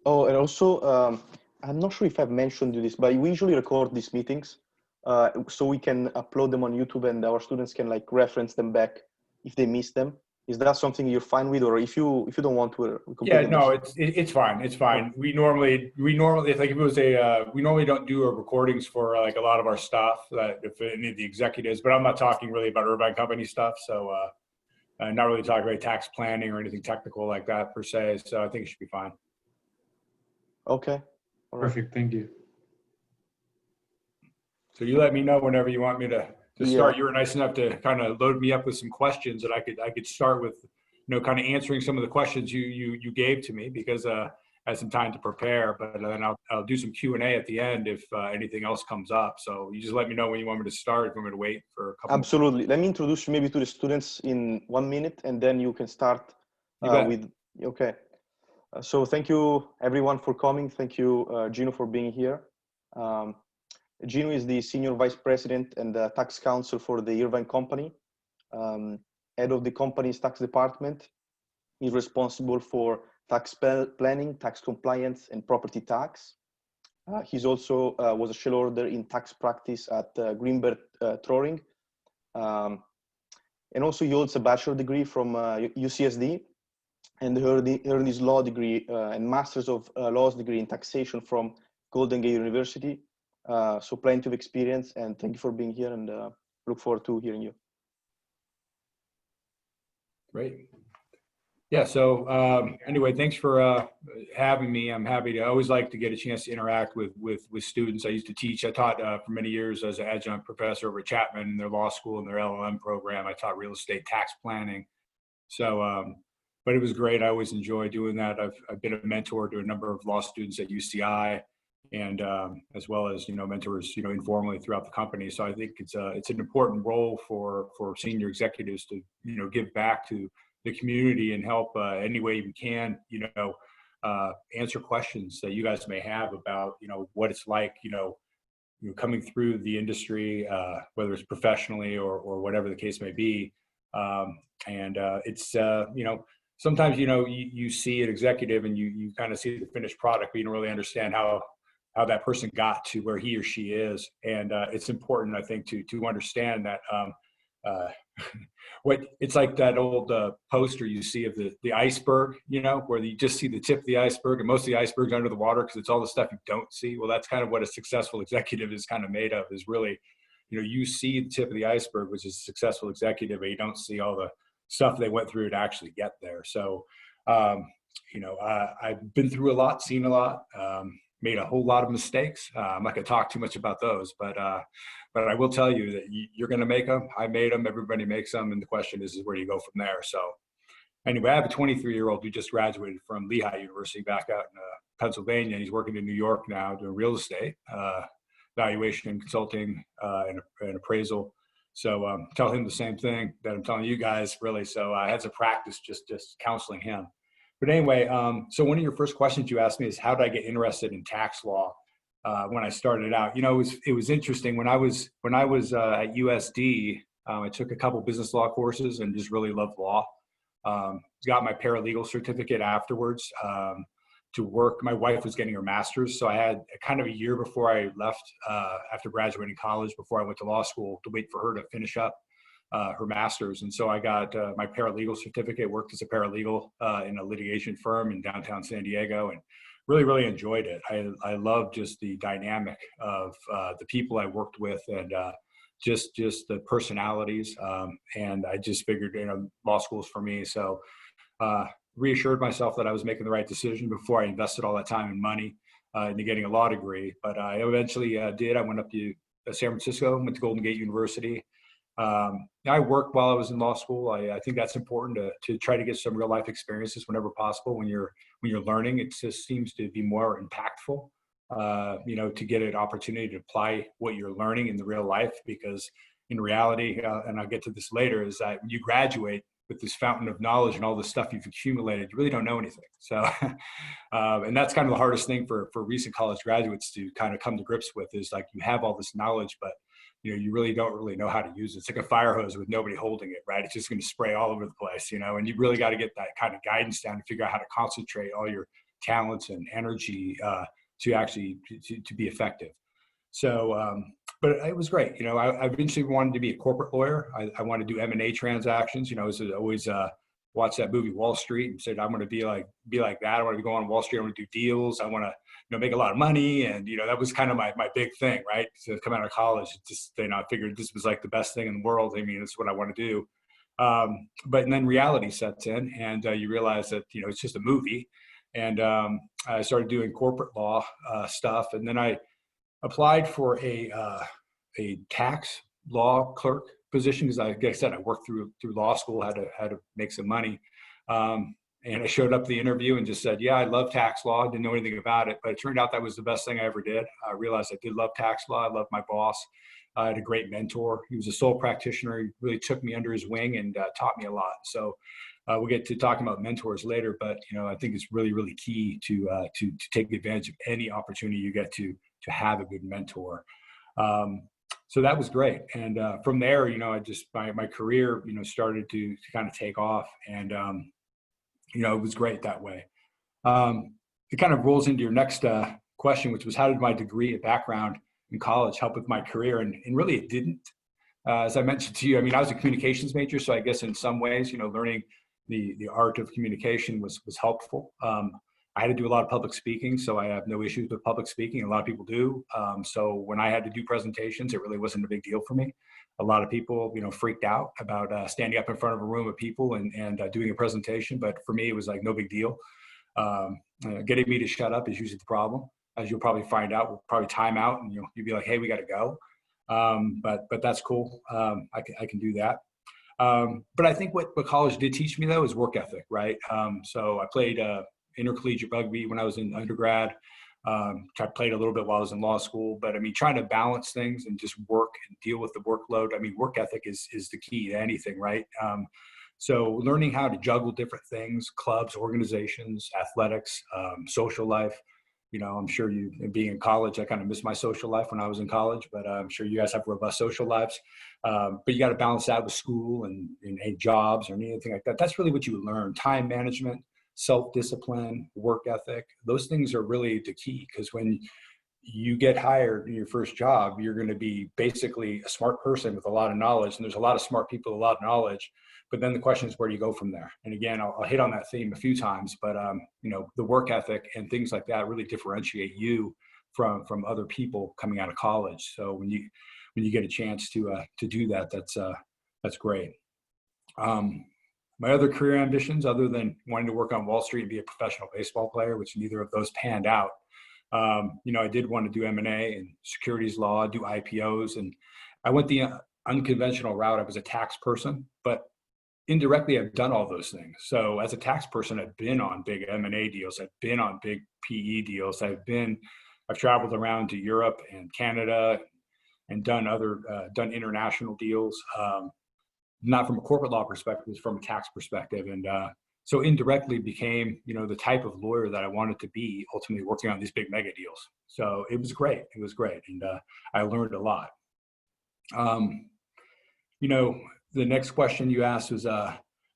Oh, and also, I'm not sure if I've mentioned you this, but we usually record these meetings, so we can upload them on YouTube, and our students can like reference them back if they miss them. Is that something you're fine with, or if you don't want to, we Yeah, completely no, understand. it's fine. It's Okay. fine. We normally if like if it was a we normally don't do recordings for like a lot of our stuff that if any of the executives, but I'm not talking really about Irvine company stuff. So not really talking about tax planning or anything technical like that per se. So I think it should be fine. Okay. All right. Perfect. Thank you. So you let me know whenever you want me to Yeah. start. You were nice enough to kind of load me up with some questions that I could start with, kind of answering some of the questions you gave to me because I had some time to prepare. But then I'll do some Q&A at the end if anything else comes up. So you just let me know when you want me to start. If you want me to wait for a couple more. Absolutely. Let me introduce you maybe to the students in 1 minute, and then you can start You bet. with. Okay. So thank you everyone for coming. Thank you, Gino, for being here. Um, Gino is the Senior Vice President and the Tax Counsel for the Irvine Company. Head of the company's tax department. He's responsible for tax planning, tax compliance, and property tax. He's also was a shareholder in tax practice at Greenberg Troring. And also he holds a bachelor degree from UCSD and earned his law degree and Masters of Laws degree in taxation from Golden Gate University. So plenty of experience, and thank you for being here, and look forward to hearing you. Great. Yeah. So anyway, thanks for having me. I'm happy to. I always like to get a chance to interact with students. I used to teach. I taught for many years as an adjunct professor over at Chapman in their law school and their LLM program. I taught real estate tax planning. So, but it was great. I always enjoy doing that. I've been a mentor to a number of law students at UCI, and as well as mentors informally throughout the company. So I think it's an important role for senior executives to give back to the community and help any way we can, answer questions that you guys may have about, what it's like, coming through the industry, whether it's professionally or whatever the case may be. It's, sometimes, you see an executive and you kind of see the finished product, but you don't really understand how that person got to where he or she is. And it's important, I think, to understand that, what it's like that old poster you see of the iceberg, where you just see the tip of the iceberg, and most of the iceberg's under the water because it's all the stuff you don't see. Well, that's kind of what a successful executive is kind of made of, is really, you see the tip of the iceberg, which is a successful executive, but you don't see all the stuff they went through to actually get there. So, I've been through a lot, seen a lot, made a whole lot of mistakes. I'm not going to talk too much about those, but I will tell you that you're going to make them. I made them. Everybody makes them. And the question is where do you go from there? So anyway, I have a 23-year-old who just graduated from Lehigh University back out in Pennsylvania. He's working in New York now doing real estate, valuation and consulting, and appraisal. So tell him the same thing that I'm telling you guys, really. So I had to practice just counseling him. But anyway, so one of your first questions you asked me is how did I get interested in tax law when I started out? It was interesting when I was at USD. I took a couple business law courses and just really loved law. Got my paralegal certificate afterwards to work. My wife was getting her master's, so I had kind of a year before I left after graduating college, before I went to law school, to wait for her to finish up her master's. And so I got my paralegal certificate, worked as a paralegal in a litigation firm in downtown San Diego, and really, really enjoyed it. I love just the dynamic of the people I worked with, and just the personalities. And I just figured, law school's for me. So reassured myself that I was making the right decision before I invested all that time and money into getting a law degree. But I eventually did. I went up to San Francisco, went to Golden Gate University. I worked while I was in law school. I think that's important to try to get some real life experiences whenever possible. When you're learning, it just seems to be more impactful, to get an opportunity to apply what you're learning in the real life. Because in reality, and I'll get to this later, is that when you graduate with this fountain of knowledge and all the stuff you've accumulated, you really don't know anything. So, and that's kind of the hardest thing for recent college graduates to kind of come to grips with, is like, you have all this knowledge, but you really don't know how to use it. It's like a fire hose with nobody holding it, right? It's just going to spray all over the place, and you really got to get that kind of guidance down to figure out how to concentrate all your talents and energy to actually to be effective. So, but it was great. You know, I eventually wanted to be a corporate lawyer. I wanted to do M&A transactions. You know, I always watched that movie Wall Street and said, I'm going to be like that. I want to be going on Wall Street. I want to do deals. I want to, you know, make a lot of money. And, you know, that was kind of my big thing, right? So come out of college, just, you know, I figured this was like the best thing in the world. I mean, that's what I want to do. But then reality sets in, and you realize that, you know, it's just a movie. And I started doing corporate law stuff. And then I applied for a tax law clerk position because, like I said, I worked through law school, had to make some money, and I showed up to the interview and just said, "Yeah, I love tax law." Didn't know anything about it, but it turned out that was the best thing I ever did. I realized I did love tax law. I loved my boss. I had a great mentor. He was a sole practitioner. He really took me under his wing and taught me a lot. So we'll get to talking about mentors later, but you know, I think it's really, really key to take advantage of any opportunity you get to have a good mentor. So that was great. And from there, you know, I just, my career, you know, started to kind of take off, and, you know, it was great that way. It kind of rolls into your next question, which was, how did my degree and background in college help with my career? And really it didn't. As I mentioned to you, I mean, I was a communications major. So I guess in some ways, you know, learning the art of communication was helpful. I had to do a lot of public speaking, so I have no issues with public speaking. A lot of people do. So when I had to do presentations, it really wasn't a big deal for me. A lot of people, you know, freaked out about standing up in front of a room of people and doing a presentation. But for me, it was like no big deal. Getting me to shut up is usually the problem. As you'll probably find out, we'll probably time out and you'll be like, "Hey, we got to go." But that's cool. I can do that. But I think what college did teach me though is work ethic, right? So I played intercollegiate rugby when I was in undergrad. I played a little bit while I was in law school, but I mean, trying to balance things and just work and deal with the workload. I mean, work ethic is the key to anything, right? So learning how to juggle different things, clubs, organizations, athletics, social life. You know, I'm sure you, being in college, I kind of missed my social life when I was in college, but I'm sure you guys have robust social lives. But you got to balance that with school and jobs or anything like that. That's really what you learn. Time management, self-discipline, work ethic. Those things are really the key, because when you get hired in your first job, you're going to be basically a smart person with a lot of knowledge. And there's a lot of smart people with a lot of knowledge. But then the question is, where do you go from there? And again, I'll hit on that theme a few times, but you know, the work ethic and things like that really differentiate you from other people coming out of college. So when you get a chance to do that, that's great. My other career ambitions, other than wanting to work on Wall Street and be a professional baseball player, which neither of those panned out, you know, I did want to do M&A and securities law, do IPOs, and I went the unconventional route. I was a tax person, but indirectly I've done all those things. So as a tax person, I've been on big M&A deals. I've been on big PE deals. I've traveled around to Europe and Canada and done international deals. Not from a corporate law perspective, from a tax perspective. And so indirectly became, you know, the type of lawyer that I wanted to be, ultimately working on these big mega deals. So it was great. It was great. And I learned a lot. You know, the next question you asked was,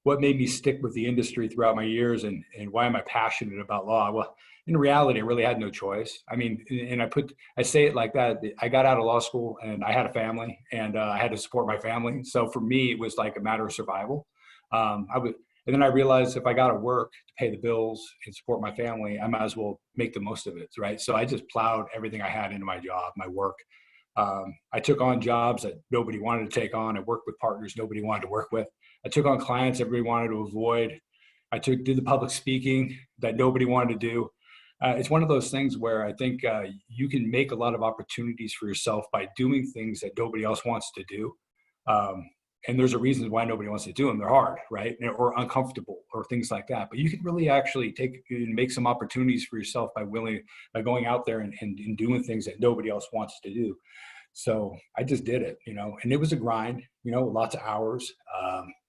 what made me stick with the industry throughout my years, and why am I passionate about law? Well, in reality, I really had no choice. I mean, and I say it like that. I got out of law school and I had a family, and I had to support my family. So for me, it was like a matter of survival. And then I realized if I got to work to pay the bills and support my family, I might as well make the most of it, right? So I just plowed everything I had into my job, my work. I took on jobs that nobody wanted to take on. I worked with partners nobody wanted to work with. I took on clients everybody wanted to avoid. I did the public speaking that nobody wanted to do. It's one of those things where I think you can make a lot of opportunities for yourself by doing things that nobody else wants to do. And there's a reason why nobody wants to do them. They're hard, right? Or uncomfortable or things like that. But you can really actually make some opportunities for yourself by going out there and doing things that nobody else wants to do. So I just did it, you know, and it was a grind, you know, lots of hours.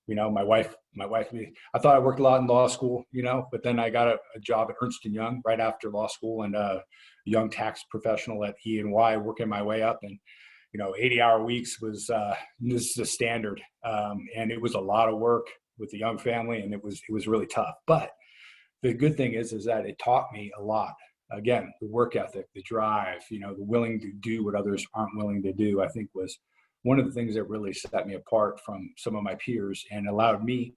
You know, my wife, I thought I worked a lot in law school, you know, but then I got a job at Ernst & Young right after law school, and a young tax professional at E&Y, working my way up. And, you know, 80-hour weeks was this is a standard. And it was a lot of work with a young family, and it was really tough. But the good thing is that it taught me a lot. Again, the work ethic, the drive, the willing to do what others aren't willing to do, I think was one of the things that really set me apart from some of my peers and allowed me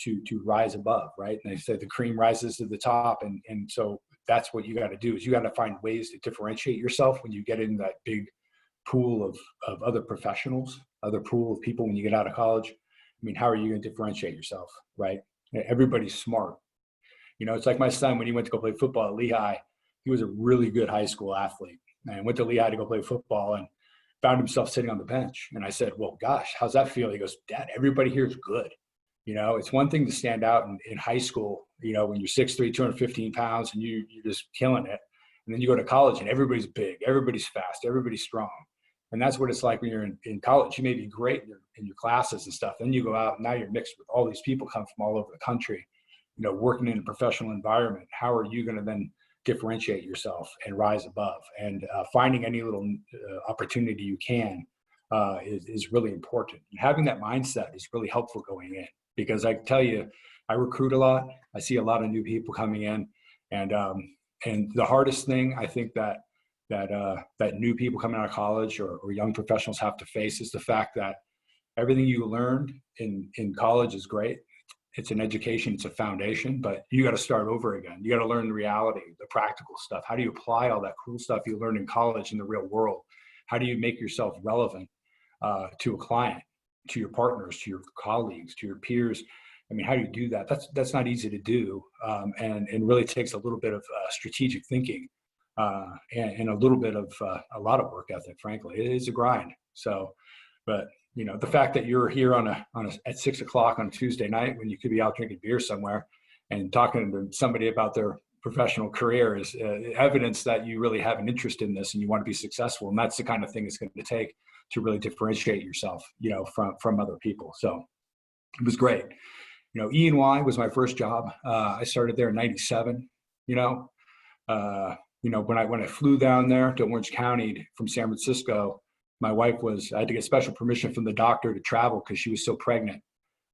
to rise above, right? And they said the cream rises to the top. And so that's what you got to do, is you got to find ways to differentiate yourself when you get in that big pool of other professionals, other pool of people when you get out of college. I mean, how are you going to differentiate yourself, right? Everybody's smart. It's like my son, when he went to go play football at Lehigh, he was a really good high school athlete and went to Lehigh to go play football and found himself sitting on the bench. And I said, well, gosh, how's that feel? He goes, Dad, everybody here is good. It's one thing to stand out in high school, when you're 6'3", 215 pounds and you're just killing it. And then you go to college and everybody's big, everybody's fast, everybody's strong. And that's what it's like when you're in college. You may be great in your classes and stuff. Then you go out and now you're mixed with all these people come from all over the country, working in a professional environment. How are you going to then differentiate yourself and rise above? And finding any little opportunity you can is really important. And having that mindset is really helpful going in, because I can tell you, I recruit a lot. I see a lot of new people coming in, and the hardest thing I think that new people coming out of college or young professionals have to face is the fact that everything you learned in college is great. It's an education, it's a foundation, but you got to start over again. You got to learn the reality, the practical stuff. How do you apply all that cool stuff you learned in college in the real world? How do you make yourself relevant to a client, to your partners, to your colleagues, to your peers? I mean, how do you do that? That's not easy to do, and really takes a little bit of strategic thinking and a little bit of a lot of work ethic. Frankly, it is a grind. So, but the fact that you're here at 6 o'clock on a Tuesday night when you could be out drinking beer somewhere and talking to somebody about their professional career is evidence that you really have an interest in this and you want to be successful. And that's the kind of thing it's going to take to really differentiate yourself, from other people. So it was great. E&Y was my first job. I started there in '97. When I flew down there to Orange County from San Francisco, my wife I had to get special permission from the doctor to travel because she was so pregnant.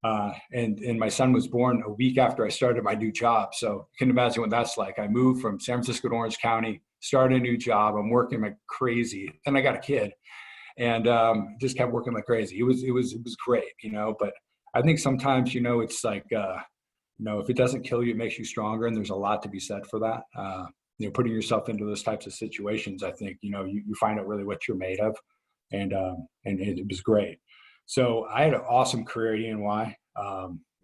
And my son was born a week after I started my new job. So you can imagine what that's like. I moved from San Francisco to Orange County, started a new job. I'm working like crazy. Then I got a kid and just kept working like crazy. It was great, but I think sometimes, it's like, if it doesn't kill you, it makes you stronger. And there's a lot to be said for that. Putting yourself into those types of situations, I think, you find out really what you're made of. And it was great. So I had an awesome career at E&Y.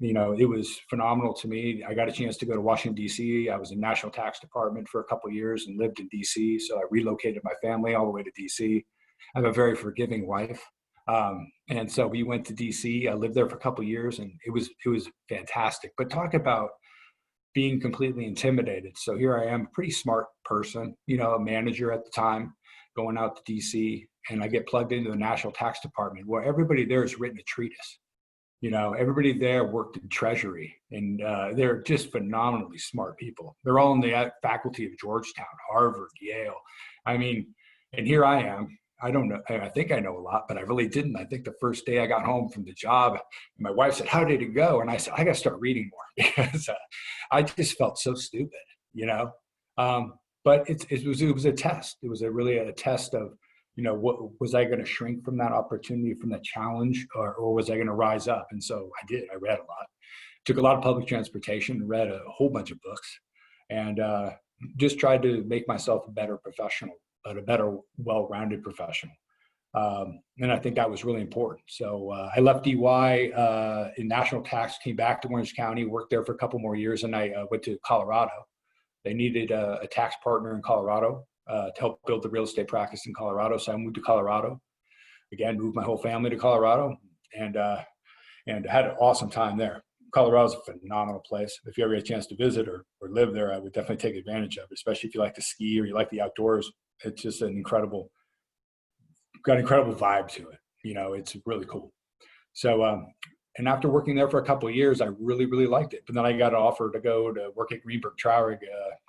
It was phenomenal to me. I got a chance to go to Washington, D.C. I was in National Tax Department for a couple of years and lived in D.C. So I relocated my family all the way to D.C. I have a very forgiving wife. And so we went to D.C. I lived there for a couple of years and it was fantastic. But talk about being completely intimidated. So here I am, a pretty smart person, a manager at the time, going out to DC, and I get plugged into the National Tax Department where everybody there has written a treatise. Everybody there worked in Treasury, and they're just phenomenally smart people. They're all in the faculty of Georgetown, Harvard, Yale. I mean, and here I am. I don't know. I think I know a lot, but I really didn't. I think the first day I got home from the job, my wife said, "How did it go?" And I said, "I got to start reading more," because I just felt so stupid, But it was a test. It was really a test of, what was I going to shrink from that opportunity, from that challenge, or was I going to rise up? And so I did. I read a lot, took a lot of public transportation, read a whole bunch of books, and just tried to make myself a better professional, but a better, well-rounded professional. And I think that was really important. So I left EY in national tax, came back to Orange County, worked there for a couple more years, and I went to Colorado. They needed a tax partner in Colorado to help build the real estate practice in Colorado. So I moved to Colorado. Again, moved my whole family to Colorado, and had an awesome time there. Colorado's a phenomenal place. If you ever get a chance to visit or live there, I would definitely take advantage of it, especially if you like to ski or you like the outdoors. It's just got an incredible vibe to it. It's really cool. So, and after working there for a couple of years, I really, really liked it. But then I got an offer to go to work at Greenberg Traurig,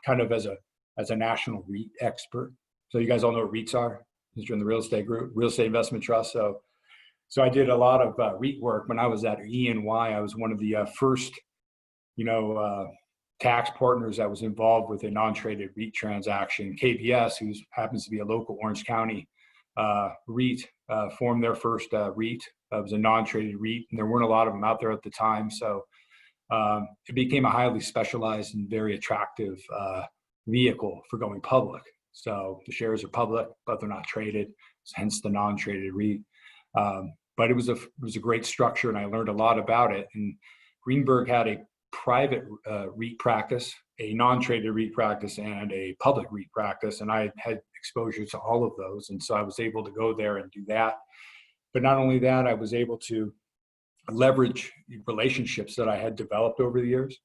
kind of as a national REIT expert. So you guys all know what REITs are, since you're in the real estate group, real estate investment trust. So I did a lot of REIT work when I was at E&Y. I was one of the first, tax partners that was involved with a non-traded REIT transaction. KBS, who happens to be a local Orange County REIT, formed their first REIT. It was a non-traded REIT, and there weren't a lot of them out there at the time. So it became a highly specialized and very attractive vehicle for going public. So the shares are public, but they're not traded, hence the non-traded REIT. But it was a great structure, and I learned a lot about it. And Greenberg had a private REIT practice, a non-traded REIT practice, and a public REIT practice, and I had exposure to all of those, and so I was able to go there and do that. But not only that, I was able to leverage relationships that I had developed over the years,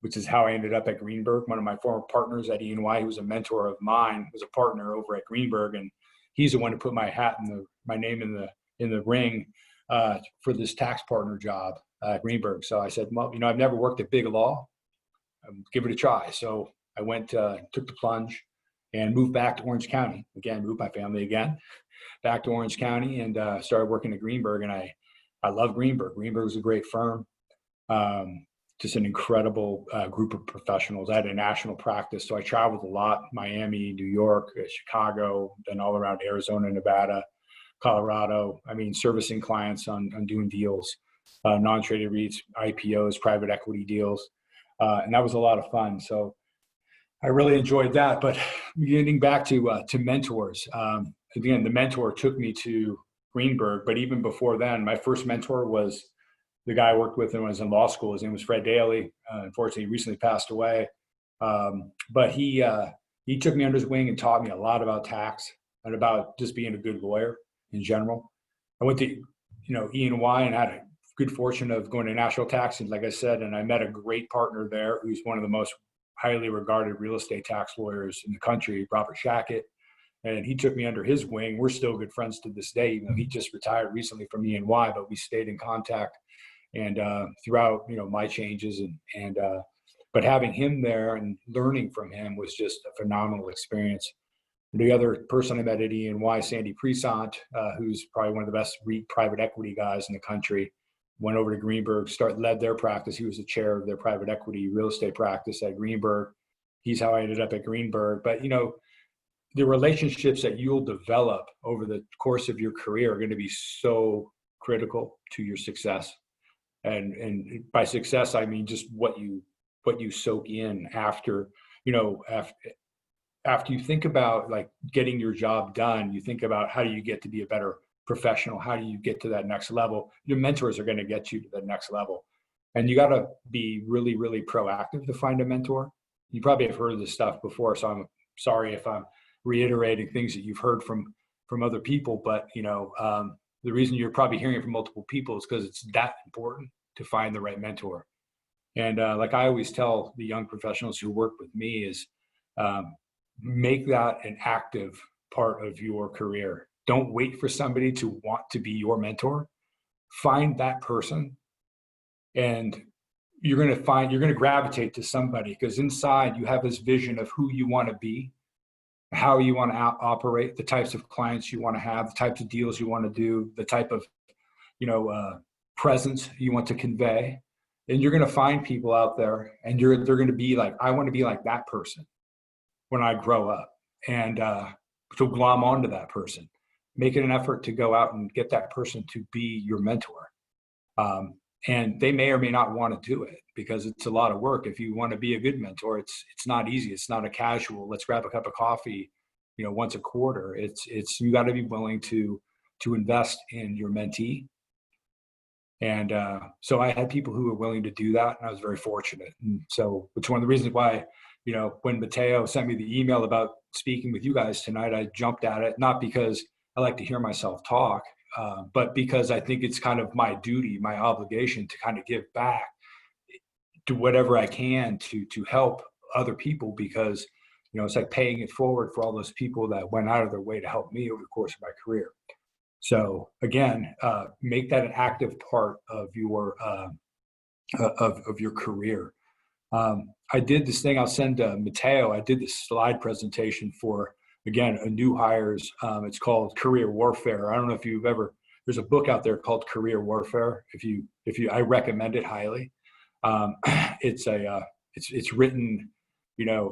which is how I ended up at Greenberg. One of my former partners at E&Y, who was a mentor of mine, was a partner over at Greenberg, and he's the one who put my name in the ring for this tax partner job at Greenberg. So I said, well, I've never worked at big law. Give it a try. So I went, took the plunge, and moved back to Orange County. Again, moved my family again back to Orange County, and started working at Greenberg. And I love Greenberg. Greenberg was a great firm. Just an incredible group of professionals. I had a national practice, so I traveled a lot: Miami, New York, Chicago, then all around Arizona, Nevada, Colorado. I mean, servicing clients on doing deals, non-traded REITs, IPOs, private equity deals, and that was a lot of fun. So I really enjoyed that. But getting back to mentors, again, the mentor took me to Greenberg. But even before then, my first mentor was the guy I worked with when I was in law school. His name was Fred Daly. Unfortunately, he recently passed away. But he took me under his wing and taught me a lot about tax and about just being a good lawyer in general. I went to E&Y and had a good fortune of going to national tax, and like I said, and I met a great partner there who's one of the most highly regarded real estate tax lawyers in the country, Robert Shackett. And he took me under his wing. We're still good friends to this day. He just retired recently from E&Y, but we stayed in contact. And throughout, my changes but having him there and learning from him was just a phenomenal experience. The other person I met at E&Y, Sandy Presant, who's probably one of the best private equity guys in the country, went over to Greenberg, led their practice. He was the chair of their private equity real estate practice at Greenberg. He's how I ended up at Greenberg. But, the relationships that you'll develop over the course of your career are going to be so critical to your success. And by success, I mean just what you soak in after you think about like getting your job done. You think about, how do you get to be a better professional? How do you get to that next level? Your mentors are going to get you to the next level, and you got to be really, really proactive to find a mentor. You probably have heard of this stuff before, so I'm sorry if I'm reiterating things that you've heard from other people, but the reason you're probably hearing it from multiple people is because it's that important to find the right mentor. And like I always tell the young professionals who work with me is, make that an active part of your career. Don't wait for somebody to want to be your mentor. Find that person, and you're going to gravitate to somebody, because inside you have this vision of who you want to be, how you want to operate, the types of clients you want to have, the types of deals you want to do, the type of, presence you want to convey. And you're going to find people out there, and they're going to be like, I want to be like that person when I grow up. And to glom onto that person, make it an effort to go out and get that person to be your mentor. And they may or may not want to do it, because it's a lot of work. If you want to be a good mentor, it's not easy. It's not a casual, let's grab a cup of coffee, once a quarter. It's you got to be willing to invest in your mentee. And so I had people who were willing to do that, and I was very fortunate. And so it's one of the reasons why, when Matteo sent me the email about speaking with you guys tonight, I jumped at it, not because I like to hear myself talk, but because I think it's kind of my duty, my obligation to kind of give back to whatever I can to help other people, because, it's like paying it forward for all those people that went out of their way to help me over the course of my career. So again, make that an active part of your career. I did this thing. I'll send Matteo. I did this slide presentation for, again, a new hires. It's called Career Warfare. I don't know if you've ever. There's a book out there called Career Warfare. I recommend it highly. It's it's written,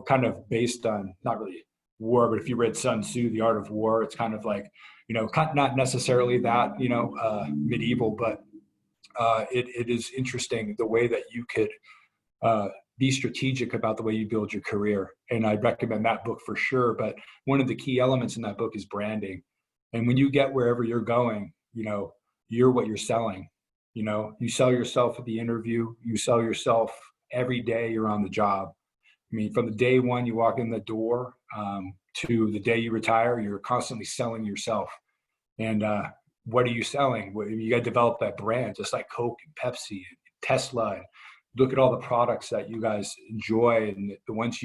kind of based on not really war, but if you read Sun Tzu, The Art of War, it's kind of like, not necessarily that, medieval, but it is interesting the way that you could be strategic about the way you build your career. And I'd recommend that book for sure. But one of the key elements in that book is branding. And when you get wherever you're going, you're what you're selling. You sell yourself at the interview, you sell yourself every day you're on the job. I mean, from the day one you walk in the door to the day you retire, you're constantly selling yourself. And what are you selling? Well, you got to develop that brand, just like Coke and Pepsi and Tesla. And look at all the products that you guys enjoy and the ones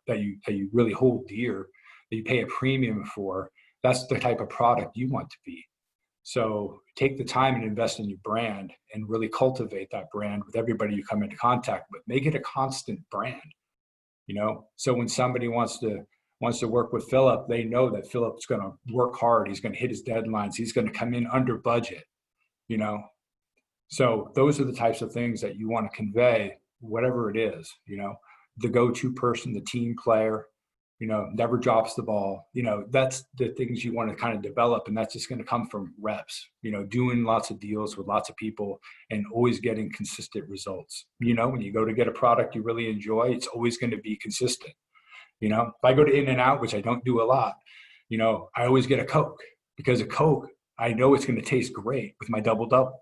that you really hold dear, that you pay a premium for. That's the type of product you want to be. So take the time and invest in your brand and really cultivate that brand with everybody you come into contact with. Make it a constant brand, So when somebody wants to work with Philip, they know that Philip's going to work hard. He's going to hit his deadlines. He's going to come in under budget, So those are the types of things that you want to convey, whatever it is, the go-to person, the team player, never drops the ball. That's the things you want to kind of develop. And that's just going to come from reps, doing lots of deals with lots of people and always getting consistent results. When you go to get a product you really enjoy, it's always going to be consistent. If I go to In-N-Out, which I don't do a lot, I always get a Coke, because a Coke, I know it's going to taste great with my double-double.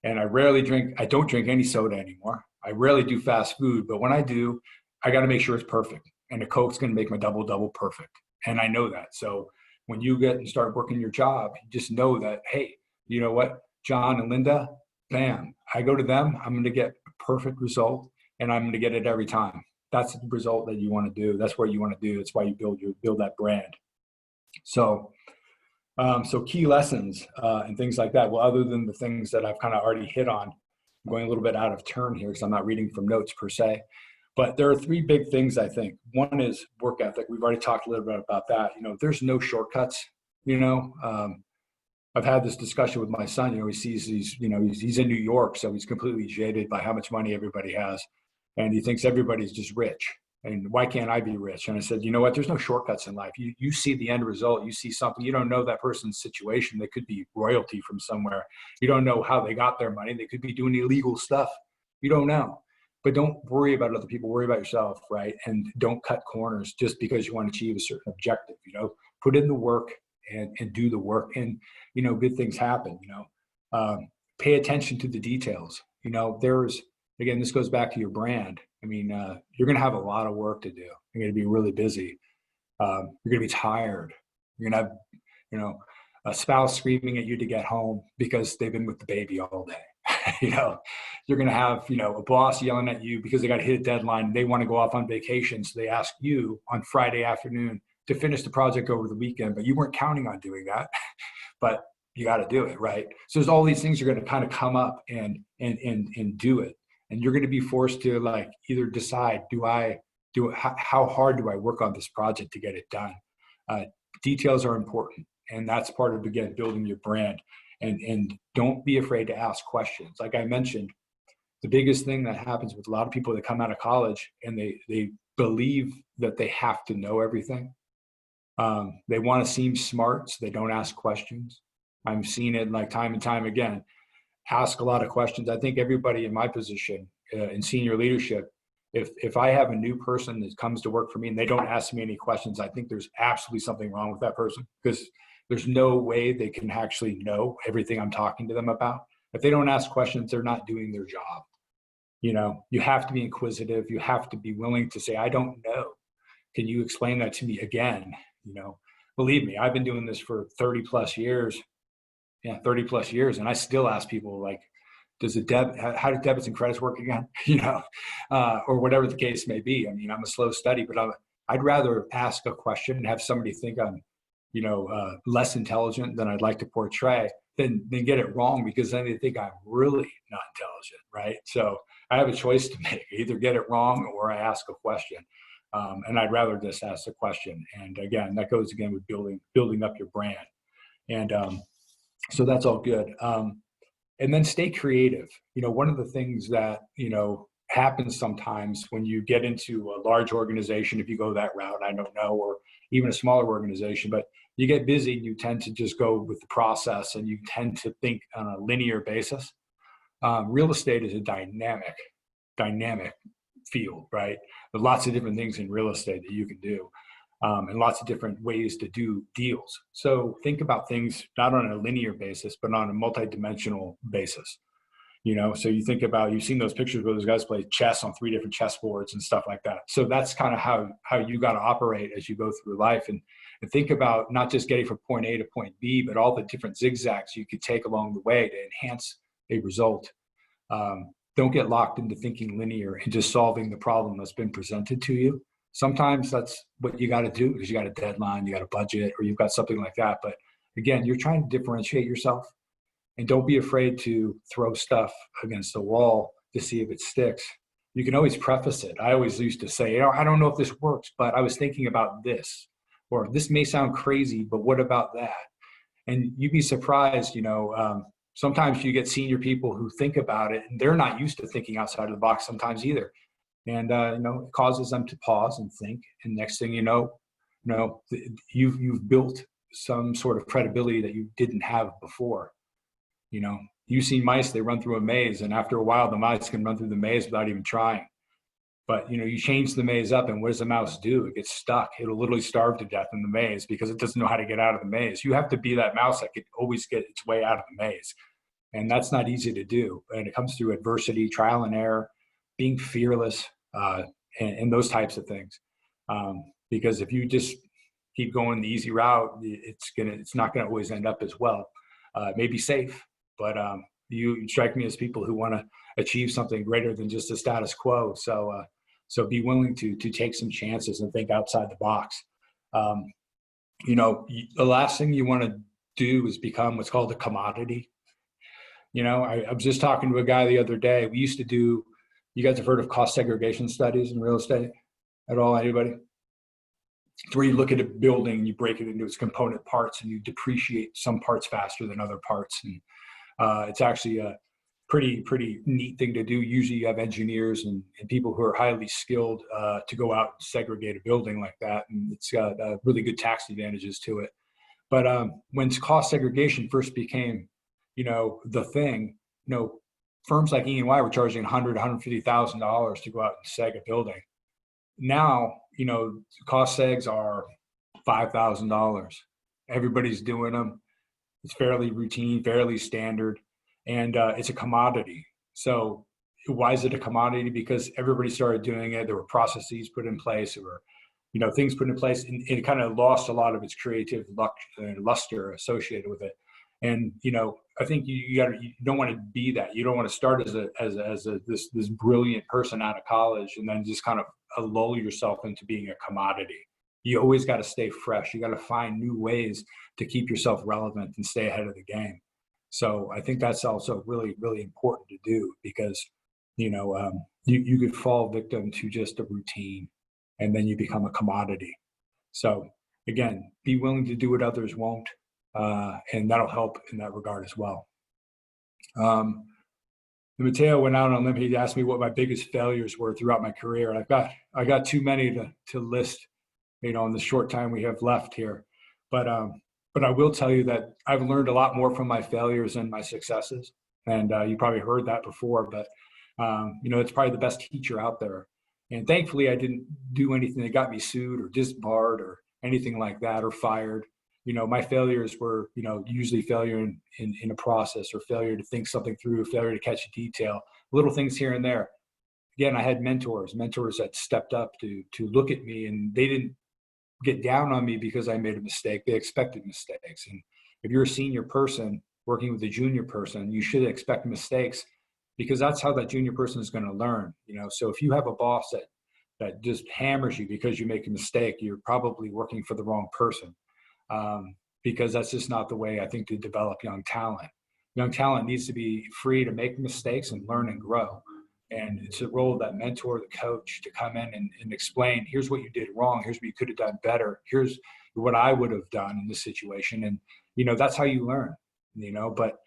And I don't drink any soda anymore. I rarely do fast food, but when I do, I got to make sure it's perfect. And a Coke's going to make my double-double perfect. And I know that. So when you get and start working your job, you just know that, hey, you know what, John and Linda, bam, I go to them, I'm going to get a perfect result, and I'm going to get it every time. That's the result that you want to do. That's what you want to do. That's why you build that brand. So key lessons and things like that. Well, other than the things that I've kind of already hit on, I'm going a little bit out of turn here because I'm not reading from notes per se. But there are three big things, I think. One is work ethic. We've already talked a little bit about that. There's no shortcuts. I've had this discussion with my son. He sees these, he's in New York, so he's completely jaded by how much money everybody has. And he thinks everybody's just rich. And why can't I be rich? And I said, you know what? There's no shortcuts in life. You see the end result. You see something. You don't know that person's situation. They could be royalty from somewhere. You don't know how they got their money. They could be doing illegal stuff. You don't know. But don't worry about other people. Worry about yourself, right? And don't cut corners just because you want to achieve a certain objective. Put in the work and do the work, and good things happen. Pay attention to the details. Again, this goes back to your brand. I mean, you're going to have a lot of work to do. You're going to be really busy. You're going to be tired. You're going to have, a spouse screaming at you to get home because they've been with the baby all day. You're going to have, a boss yelling at you because they got to hit a deadline and they want to go off on vacation. So they ask you on Friday afternoon to finish the project over the weekend, but you weren't counting on doing that, but you got to do it. Right. So there's all these things you're going to kind of come up and do it. And you're going to be forced to either decide, how hard do I work on this project to get it done? Details are important. And that's part of, again, building your brand. And don't be afraid to ask questions. Like I mentioned, the biggest thing that happens with a lot of people that come out of college and they believe that they have to know everything. They want to seem smart, so they don't ask questions. I'm seeing it time and time again. Ask a lot of questions. I think everybody in my position in senior leadership, if I have a new person that comes to work for me and they don't ask me any questions, I think there's absolutely something wrong with that person, because there's no way they can actually know everything I'm talking to them about. If they don't ask questions, they're not doing their job. You have to be inquisitive. You have to be willing to say, I don't know. Can you explain that to me again? Believe me, I've been doing this for 30 plus years. Yeah, 30 plus years. And I still ask people how do debits and credits work again? Or whatever the case may be. I mean, I'm a slow study, but I'd rather ask a question and have somebody think I'm, less intelligent than I'd like to portray than get it wrong, because then they think I'm really not intelligent, right? So I have a choice to make. Either get it wrong or I ask a question. And I'd rather just ask the question. And again, that goes again with building up your brand. And so that's all good. And then stay creative. One of the things that, happens sometimes when you get into a large organization, if you go that route, I don't know, or even a smaller organization, but you get busy, you tend to just go with the process and you tend to think on a linear basis. Real estate is a dynamic field, right? There's lots of different things in real estate that you can do, and lots of different ways to do deals. So think about things not on a linear basis, but on a multidimensional basis. So you think about, you've seen those pictures where those guys play chess on 3 different chessboards and stuff like that. So that's kind of how you got to operate as you go through life, and think about not just getting from point A to point B, but all the different zigzags you could take along the way to enhance a result. Don't get locked into thinking linear and just solving the problem that's been presented to you. Sometimes that's what you got to do because you got a deadline, you got a budget, or you've got something like that. But again, you're trying to differentiate yourself. And don't be afraid to throw stuff against the wall to see if it sticks. You can always preface it. I always used to say, I don't know if this works, but I was thinking about this. Or this may sound crazy, but what about that? And you'd be surprised, sometimes you get senior people who think about it and they're not used to thinking outside of the box sometimes either. And, it causes them to pause and think. And next thing you know, you've built some sort of credibility that you didn't have before. You've seen mice, they run through a maze, and after a while, the mice can run through the maze without even trying. But, you change the maze up, and what does the mouse do? It gets stuck. It'll literally starve to death in the maze because it doesn't know how to get out of the maze. You have to be that mouse that could always get its way out of the maze. And that's not easy to do. And it comes through adversity, trial and error, being fearless, and those types of things. Because if you just keep going the easy route, it's not gonna always end up as well. It may be safe, but you strike me as people who want to achieve something greater than just the status quo. So be willing to take some chances and think outside the box. The last thing you want to do is become what's called a commodity. I was just talking to a guy the other day. We used to do, you guys have heard of cost segregation studies in real estate at all, anybody? It's where you look at a building and you break it into its component parts and you depreciate some parts faster than other parts. And it's actually a pretty neat thing to do. Usually you have engineers and people who are highly skilled to go out and segregate a building like that. And it's got really good tax advantages to it. But when cost segregation first became, the thing, firms like E&Y were charging $100,000, $150,000 to go out and seg a building. Now, cost segs are $5,000. Everybody's doing them. It's fairly routine, fairly standard, and it's a commodity. So why is it a commodity? Because everybody started doing it. There were processes put in place. There were, things put in place, and it kind of lost a lot of its creative luster associated with it. And I think you don't want to be that. You don't want to start as this brilliant person out of college and then just kind of lull yourself into being a commodity. You always got to stay fresh. You got to find new ways to keep yourself relevant and stay ahead of the game. So I think that's also really, really important to do because, you could fall victim to just a routine and then you become a commodity. So again, be willing to do what others won't. And that'll help in that regard as well. Matteo went out on a limb. He asked me what my biggest failures were throughout my career. And I got too many to list, in the short time we have left here. But I will tell you that I've learned a lot more from my failures than my successes. And you probably heard that before, but it's probably the best teacher out there. And thankfully, I didn't do anything that got me sued or disbarred or anything like that or fired. My failures were, usually failure in a process or failure to think something through, failure to catch a detail, little things here and there. Again, I had mentors that stepped up to look at me, and they didn't get down on me because I made a mistake. They expected mistakes. And if you're a senior person working with a junior person, you should expect mistakes because that's how that junior person is going to learn. So if you have a boss that just hammers you because you make a mistake, you're probably working for the wrong person. Because that's just not the way I think to develop young talent. Young talent needs to be free to make mistakes and learn and grow. And it's the role of that mentor, the coach, to come in and explain, here's what you did wrong. Here's what you could have done better. Here's what I would have done in this situation. And, that's how you learn, but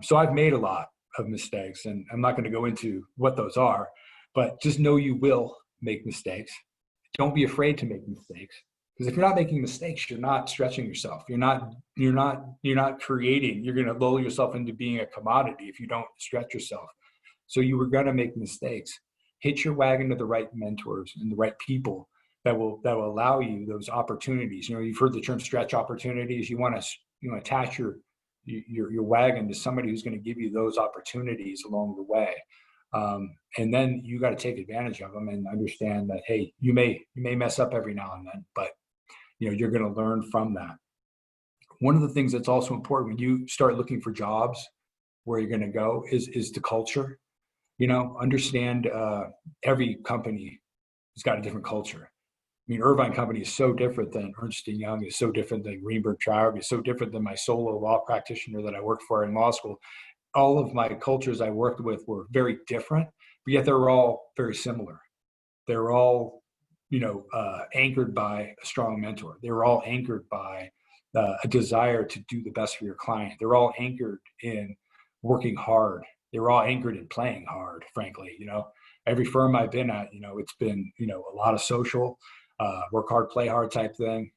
so I've made a lot of mistakes, and I'm not going to go into what those are, but just know you will make mistakes. Don't be afraid to make mistakes. Because if you're not making mistakes, you're not stretching yourself. You're not creating. You're going to lull yourself into being a commodity if you don't stretch yourself. So you were going to make mistakes. Hitch your wagon to the right mentors and the right people that will allow you those opportunities. You know, you've heard the term stretch opportunities. You want to attach your wagon to somebody who's going to give you those opportunities along the way. And then you got to take advantage of them and understand that, hey, you may mess up every now and then, but you're going to learn from that. One of the things that's also important when you start looking for jobs where you're going to go is the culture. Understand every company has got a different culture. I mean, Irvine company is so different than Ernst & Young, is so different than Greenberg Traurig, is so different than my solo law practitioner that I worked for in law school. All of my cultures I worked with were very different, but yet they were all very similar. They were all, anchored by a strong mentor. They were all anchored by a desire to do the best for your client. They're all anchored in working hard. They were all anchored in playing hard, frankly. Every firm I've been at, it's been, a lot of social, work hard, play hard type thing.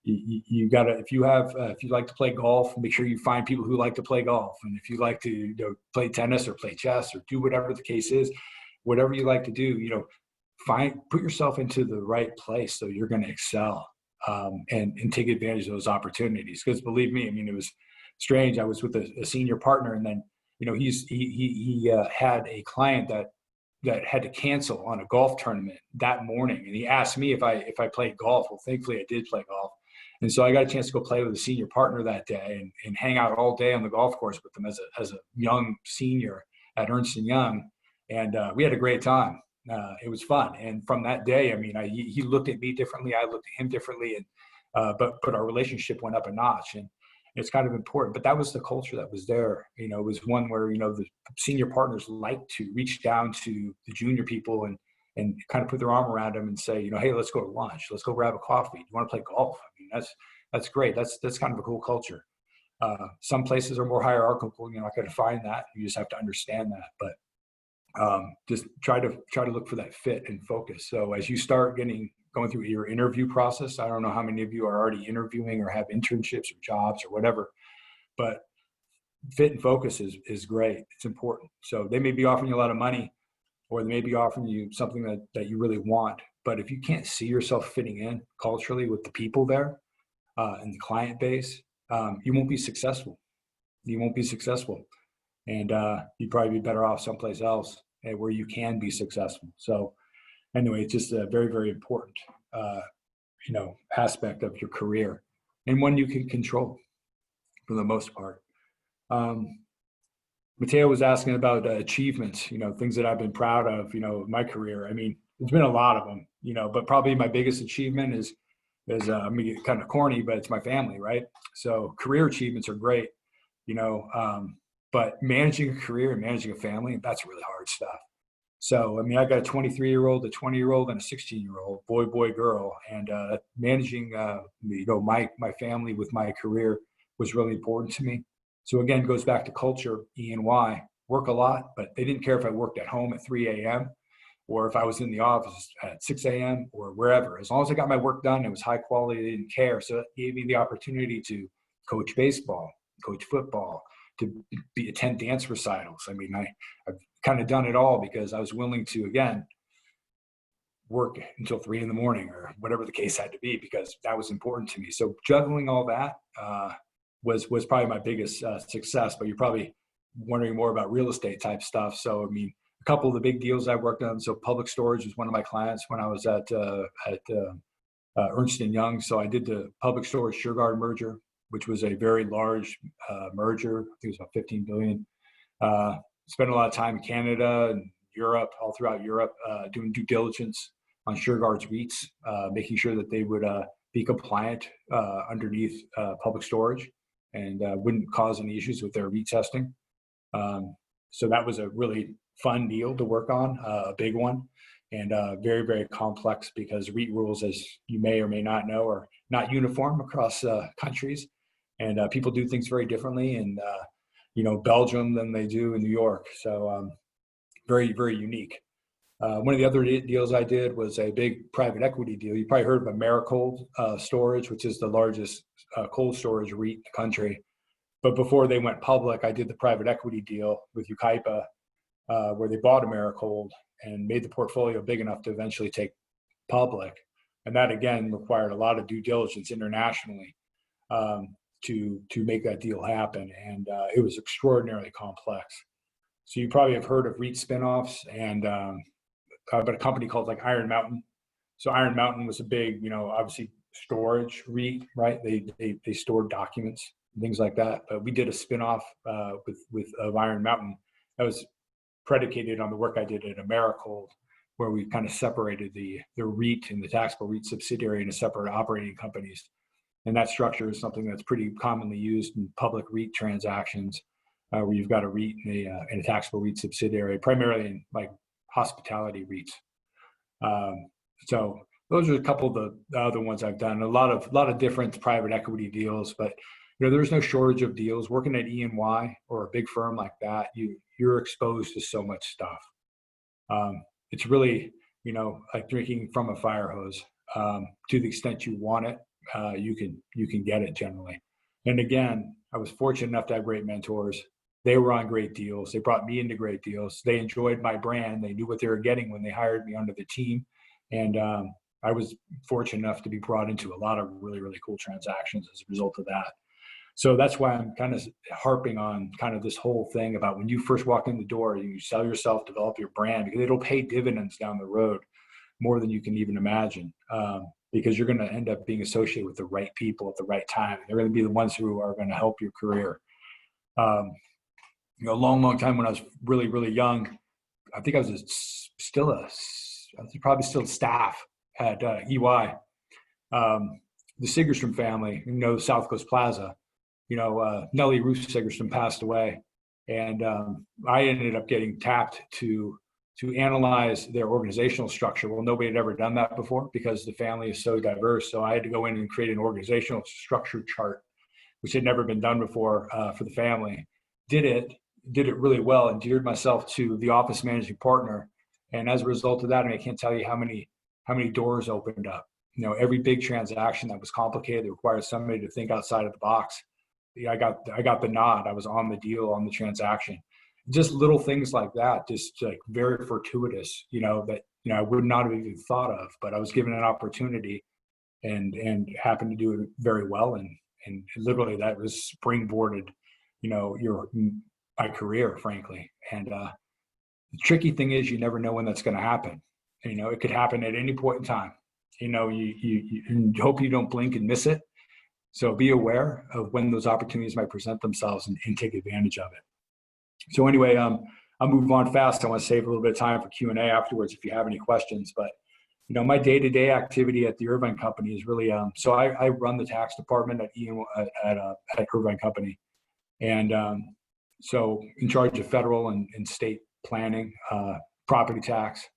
You gotta, if you like to play golf, make sure you find people who like to play golf. And if you like to play tennis or play chess or do whatever the case is, whatever you like to do, put yourself into the right place so you're going to excel, and take advantage of those opportunities. Because believe me, I mean, it was strange. I was with a senior partner, and then he had a client that had to cancel on a golf tournament that morning, and he asked me if I played golf. Well, thankfully I did play golf. And so I got a chance to go play with a senior partner that day and hang out all day on the golf course with him as a young senior at Ernst & Young. And we had a great time. It was fun. And from that day, I mean, he looked at me differently. I looked at him differently. And but our relationship went up a notch. And it's kind of important. But that was the culture that was there. It was one where, the senior partners like to reach down to the junior people and kind of put their arm around them and say, hey, let's go to lunch. Let's go grab a coffee. Do you want to play golf? I mean, that's great. That's kind of a cool culture. Some places are more hierarchical. You're not going to find that. You just have to understand that. But just try to look for that fit and focus. So as you start going through your interview process, I don't know how many of you are already interviewing or have internships or jobs or whatever, but fit and focus is great. It's important. So they may be offering you a lot of money, or they may be offering you something that you really want. But if you can't see yourself fitting in culturally with the people there and the client base, you won't be successful. You won't be successful. And you'd probably be better off someplace else where you can be successful. So anyway, it's just a very, very important, aspect of your career, and one you can control for the most part. Mateo was asking about achievements, things that I've been proud of, in my career. I mean, there's been a lot of them, but probably my biggest achievement is I mean, kind of corny, but it's my family, right? So career achievements are great, but managing a career and managing a family, that's really hard stuff. So, I mean, I got a 23-year-old, a 20-year-old, and a 16-year-old, boy, girl. And managing, my family with my career was really important to me. So again, it goes back to culture, E&Y, work a lot, but they didn't care if I worked at home at 3 a.m. or if I was in the office at 6 a.m. or wherever. As long as I got my work done, it was high quality, they didn't care. So it gave me the opportunity to coach baseball, coach football, to attend dance recitals. I mean, I've kind of done it all because I was willing to, again, work until 3 a.m. or whatever the case had to be, because that was important to me. So juggling all that was probably my biggest success. But you're probably wondering more about real estate type stuff. So, I mean, a couple of the big deals I worked on. So Public Storage was one of my clients when I was at Ernst & Young. So I did the Public Storage SureGuard merger, which was a very large merger. I think it was about $15 billion. Spent a lot of time in Canada and Europe, all throughout Europe, doing due diligence on SureGuard's REITs, making sure that they would be compliant underneath Public Storage and wouldn't cause any issues with their REIT testing. So that was a really fun deal to work on, a big one, and very, very complex, because REIT rules, as you may or may not know, are not uniform across countries, and people do things very differently in Belgium than they do in New York. So very, very unique. One of the other deals I did was a big private equity deal. You probably heard of Americold Storage, which is the largest cold storage REIT in the country. But before they went public, I did the private equity deal with Ukaipa, where they bought Americold and made the portfolio big enough to eventually take public. And that, again, required a lot of due diligence internationally to make that deal happen. And it was extraordinarily complex. So you probably have heard of REIT spinoffs and but a company called like Iron Mountain. So Iron Mountain was a big, obviously storage REIT, right? They stored documents and things like that. But we did a spinoff of Iron Mountain that was predicated on the work I did at Americold, where we kind of separated the REIT and the taxable REIT subsidiary into separate operating companies. And that structure is something that's pretty commonly used in public REIT transactions, where you've got a REIT and a taxable REIT subsidiary, primarily in like hospitality REITs. So those are a couple of the other ones I've done. A lot of different private equity deals, but there's no shortage of deals. Working at E&Y or a big firm like that, you're exposed to so much stuff. It's really, like drinking from a fire hose. To the extent you want it, you can get it generally. And again, I was fortunate enough to have great mentors. They were on great deals. They brought me into great deals. They enjoyed my brand. They knew what they were getting when they hired me onto the team. And I was fortunate enough to be brought into a lot of really, really cool transactions as a result of that. So that's why I'm kind of harping on kind of this whole thing about when you first walk in the door, you sell yourself, develop your brand, because it'll pay dividends down the road more than you can even imagine. Because you're going to end up being associated with the right people at the right time. They're going to be the ones who are going to help your career. A long time when I was really, really young, I think I was probably still staff at EY. The Sigerstrom family, South Coast Plaza, Nellie Ruth Sigerstrom passed away. And I ended up getting tapped to analyze their organizational structure. Well, nobody had ever done that before because the family is so diverse. So I had to go in and create an organizational structure chart, which had never been done before for the family. Did it really well, endeared myself to the office managing partner. And as a result of that, I can't tell you how many doors opened up. Every big transaction that was complicated, that required somebody to think outside of the box. I got the nod. I was on the deal, on the transaction. Just little things like that, just like very fortuitous, that I would not have even thought of, but I was given an opportunity and happened to do it very well. And literally that was springboarded, my career, frankly. And the tricky thing is you never know when that's going to happen. It could happen at any point in time. You hope you don't blink and miss it. So be aware of when those opportunities might present themselves and take advantage of it. So anyway, I'll move on fast. I want to save a little bit of time for Q&A afterwards if you have any questions. But my day-to-day activity at the Irvine company is really so I run the tax department at Irvine company, and so in charge of federal and state planning, property tax.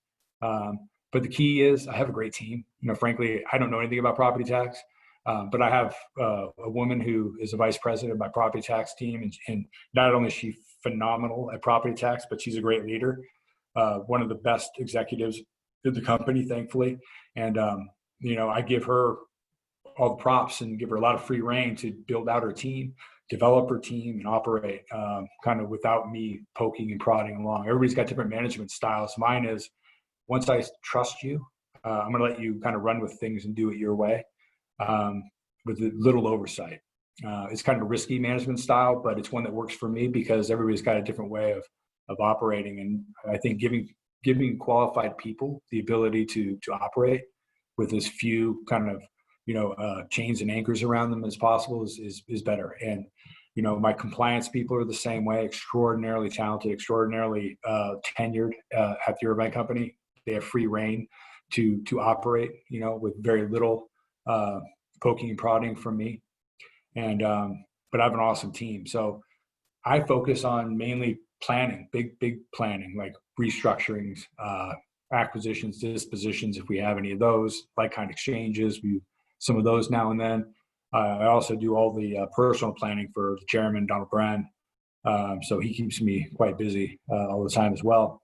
But the key is I have a great team. Frankly, I don't know anything about property tax. But I have a woman who is a vice president of my property tax team, and not only is she phenomenal at property tax, but she's a great leader, one of the best executives in the company, thankfully. And I give her all the props and give her a lot of free reign to build out her team, develop her team, and operate kind of without me poking and prodding along. Everybody's got different management styles. Mine is, once I trust you, I'm going to let you kind of run with things and do it your way. With little oversight. It's kind of a risky management style, but it's one that works for me because everybody's got a different way of operating. And I think giving qualified people the ability to operate with as few kind of, chains and anchors around them as possible is better. And, my compliance people are the same way, extraordinarily talented, extraordinarily tenured at the Irvine company. They have free reign to operate, with very little poking and prodding from me. And but I have an awesome team. So I focus on mainly planning, big planning, like restructurings, acquisitions, dispositions, if we have any of those, like kind of exchanges, we some of those now and then. I also do all the personal planning for the chairman, Donald Brand. So he keeps me quite busy all the time as well.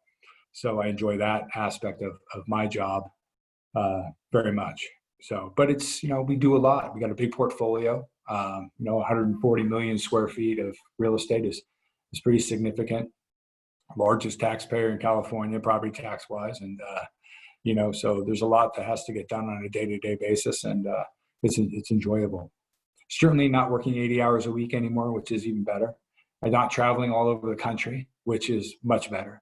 So I enjoy that aspect of my job very much. So, but it's, we do a lot. We got a big portfolio. 140 million square feet of real estate is pretty significant. Largest taxpayer in California, property tax wise. And, so there's a lot that has to get done on a day-to-day basis, and it's enjoyable. Certainly not working 80 hours a week anymore, which is even better. I'm not traveling all over the country, which is much better.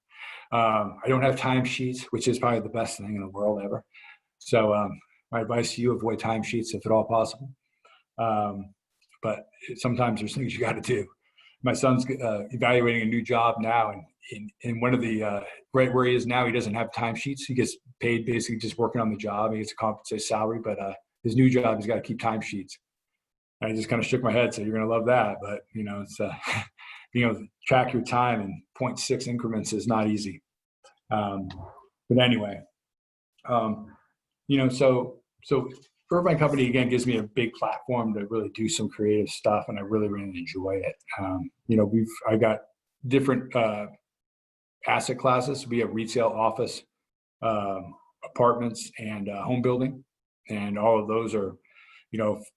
I don't have timesheets, which is probably the best thing in the world ever. So my advice to you, avoid timesheets if at all possible. But sometimes there's things you got to do. My son's evaluating a new job now, and in one of the right where he is now, he doesn't have timesheets. He gets paid basically just working on the job. He gets a compensated salary, but his new job, he's got to keep timesheets. And I just kind of shook my head, said, "You're going to love that," but it's track your time in 0.6 increments is not easy. But anyway, so Irvine Company, again, gives me a big platform to really do some creative stuff, and I really, really enjoy it. I got different asset classes. We have retail, office, apartments, and home building, and all of those are,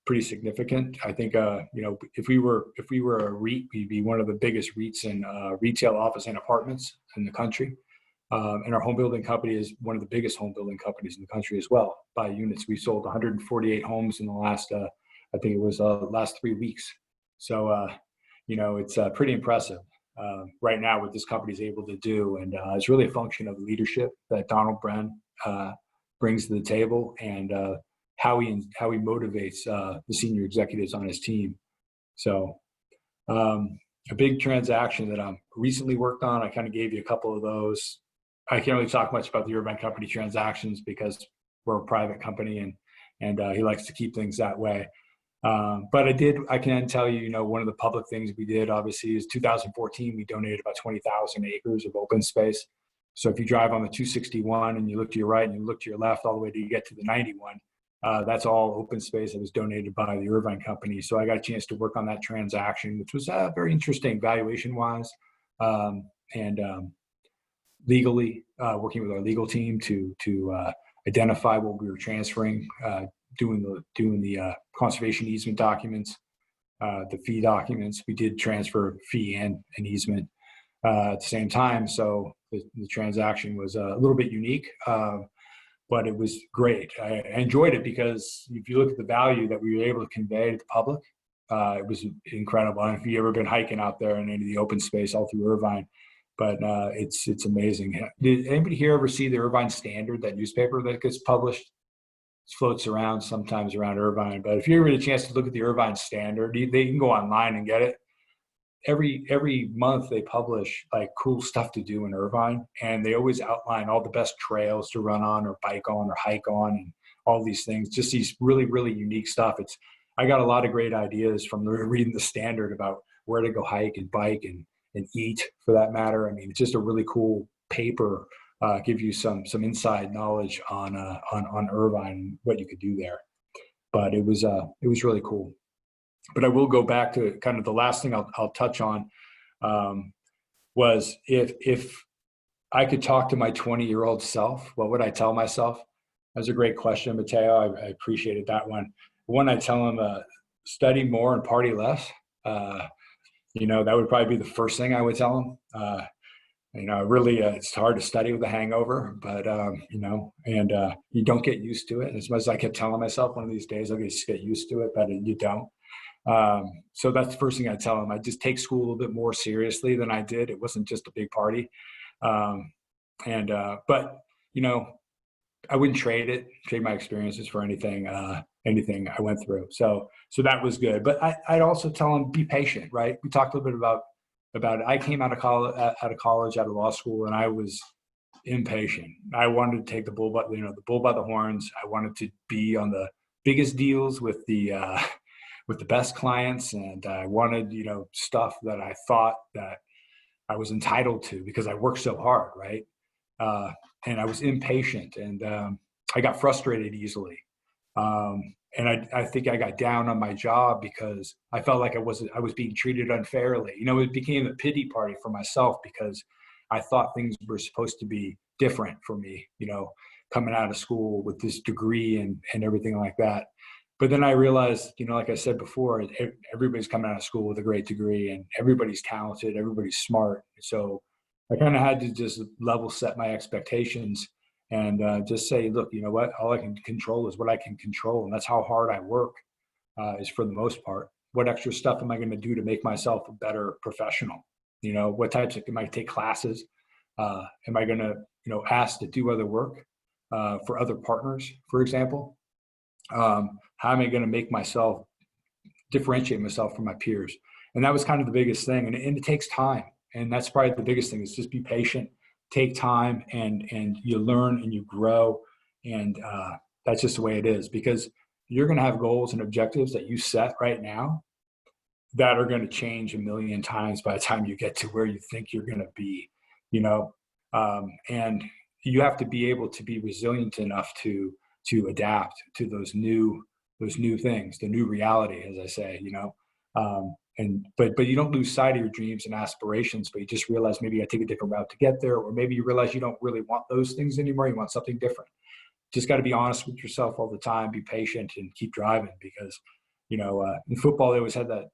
pretty significant. I think, if we were a REIT, we'd be one of the biggest REITs in retail, office, and apartments in the country. And our home building company is one of the biggest home building companies in the country as well by units. We sold 148 homes in the last, I think it was last 3 weeks. So, it's pretty impressive right now what this company is able to do. And it's really a function of leadership that Donald Bren brings to the table, and how he motivates the senior executives on his team. So a big transaction that I'm recently worked on, I kind of gave you a couple of those. I can't really talk much about the Irvine Company transactions because we're a private company, and he likes to keep things that way. But I can tell you, one of the public things we did, obviously, is 2014, we donated about 20,000 acres of open space. So if you drive on the 261 and you look to your right and you look to your left all the way to get to the 91, that's all open space that was donated by the Irvine Company. So I got a chance to work on that transaction, which was very interesting valuation-wise, and legally, working with our legal team to identify what we were transferring, doing the conservation easement documents, the fee documents. We did transfer fee and an easement at the same time. So the transaction was a little bit unique, but it was great. I enjoyed it because if you look at the value that we were able to convey to the public, it was incredible. I don't know if you've ever been hiking out there in any of the open space all through Irvine, but it's amazing. Did anybody here ever see the Irvine Standard, that newspaper that gets published? It floats around sometimes around Irvine. But if you ever get a chance to look at the Irvine Standard, they can go online and get it. Every month they publish like cool stuff to do in Irvine, and they always outline all the best trails to run on or bike on or hike on, and all these things, just these really, really unique stuff. I got a lot of great ideas from reading the Standard about where to go hike and bike and eat, for that matter. I mean, it's just a really cool paper, give you some inside knowledge on Irvine and what you could do there. But it was really cool. But I will go back to kind of the last thing I'll touch on, was if I could talk to my 20-year-old self, what would I tell myself? That's a great question, Mateo. I appreciated that one. One, I tell him, study more and party less. That would probably be the first thing I would tell him. Really, it's hard to study with a hangover, but, and you don't get used to it. As much as I kept telling myself one of these days, I'll just get used to it, but you don't. So that's the first thing I tell him. I just take school a little bit more seriously than I did. It wasn't just a big party. But I wouldn't trade my experiences for anything I went through. So that was good. But I'd also tell them, be patient, right? We talked a little bit about it. I came out of college, out of law school, and I was impatient. I wanted to take the bull by the horns. I wanted to be on the biggest deals with the best clients, and I wanted, stuff that I thought that I was entitled to because I worked so hard, right? And I was impatient, and I got frustrated easily. And I think I got down on my job because I felt like I was being treated unfairly. It became a pity party for myself because I thought things were supposed to be different for me, coming out of school with this degree and everything like that. But then I realized, like I said before, everybody's coming out of school with a great degree and everybody's talented, everybody's smart. So I kind of had to just level set my expectations and just say, look, you know what, all I can control is what I can control. And that's how hard I work is for the most part. What extra stuff am I going to do to make myself a better professional? What types am I take classes? Am I going to, ask to do other work for other partners, for example? How am I going to make myself differentiate myself from my peers? And that was kind of the biggest thing. And it takes time. And that's probably the biggest thing is just be patient, take time, and you learn and you grow. And that's just the way it is, because you're going to have goals and objectives that you set right now that are going to change a million times by the time you get to where you think you're going to be, and you have to be able to be resilient enough to adapt to those new things, the new reality, as I say, but you don't lose sight of your dreams and aspirations, but you just realize maybe I take a different route to get there, or maybe you realize you don't really want those things anymore. You want something different. Just got to be honest with yourself all the time, be patient and keep driving, because, in football, they always had that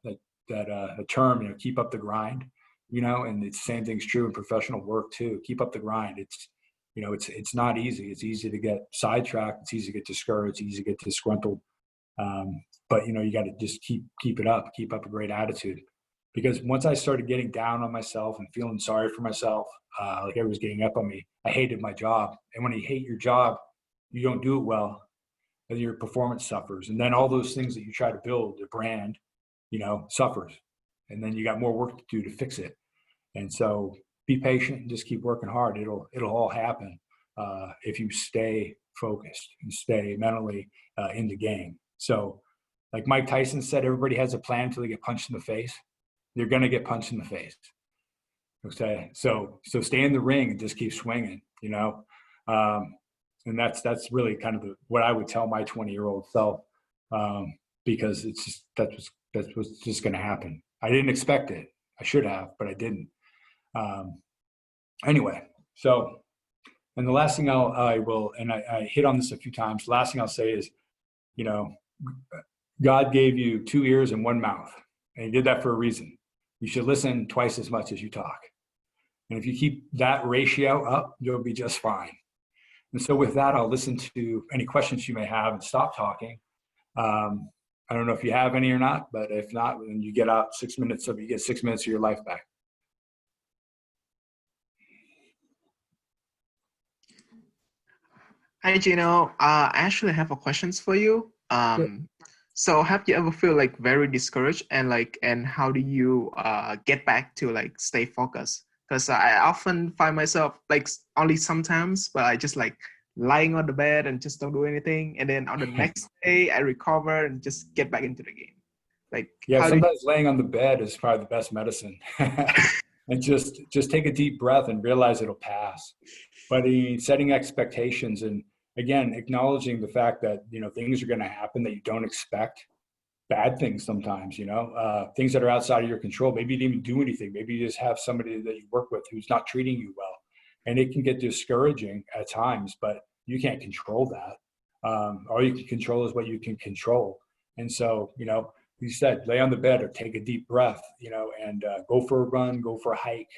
term, keep up the grind, and the same thing's true in professional work too. Keep up the grind. It's not easy. It's easy to get sidetracked. It's easy to get discouraged. It's easy to get disgruntled. But you got to just keep it up, keep up a great attitude. Because once I started getting down on myself and feeling sorry for myself, like everyone's getting up on me, I hated my job. And when you hate your job, you don't do it well, and your performance suffers. And then all those things that you try to build, the brand, suffers. And then you got more work to do to fix it. And so be patient and just keep working hard. It'll all happen if you stay focused and stay mentally in the game. So like Mike Tyson said, everybody has a plan until they get punched in the face. You're going to get punched in the face. Okay. So stay in the ring and just keep swinging, and that's really kind of what I would tell my 20-year-old self, because it's just, that's what's just going to happen. I didn't expect it. I should have, but I didn't. Anyway, so, and the last thing I will, and I hit on this a few times, last thing I'll say is, God gave you 2 ears and 1 mouth, and he did that for a reason. You should listen twice as much as you talk. And if you keep that ratio up, you'll be just fine. And so with that, I'll listen to any questions you may have and stop talking. I don't know if you have any or not, but if not, then you get 6 minutes of your life back. Hi, Gino. I actually have a questions for you. So have you ever feel like very discouraged, and how do you get back to stay focused? Because I often find myself only sometimes, but I just lying on the bed and just don't do anything. And then on the next day I recover and just get back into the game. Sometimes laying on the bed is probably the best medicine. And just take a deep breath and realize it'll pass. But setting expectations and, again, acknowledging the fact that, things are going to happen that you don't expect, bad things sometimes, things that are outside of your control. Maybe you didn't even do anything. Maybe you just have somebody that you work with who's not treating you well. And it can get discouraging at times, but you can't control that. All you can control is what you can control. And so, you said, lay on the bed or take a deep breath, and go for a run, go for a hike,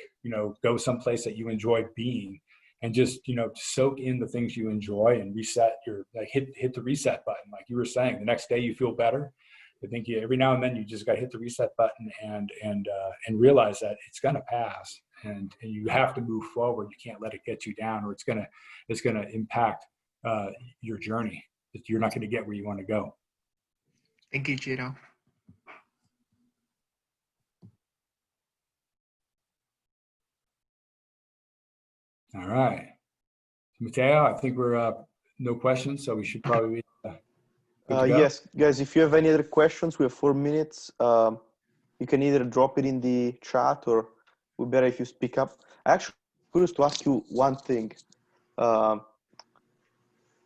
go someplace that you enjoy being. And just, soak in the things you enjoy and reset hit the reset button. Like you were saying, the next day you feel better. I think every now and then you just got to hit the reset button and realize that it's going to pass, and you have to move forward. You can't let it get you down, or it's going to impact your journey. You're not going to get where you want to go. Thank you, Gino. All right. Mateo, I think we're no questions, so we should probably be yes, guys, if you have any other questions, we have 4 minutes. You can either drop it in the chat, or it would be better if you speak up. I actually curious to ask you one thing. I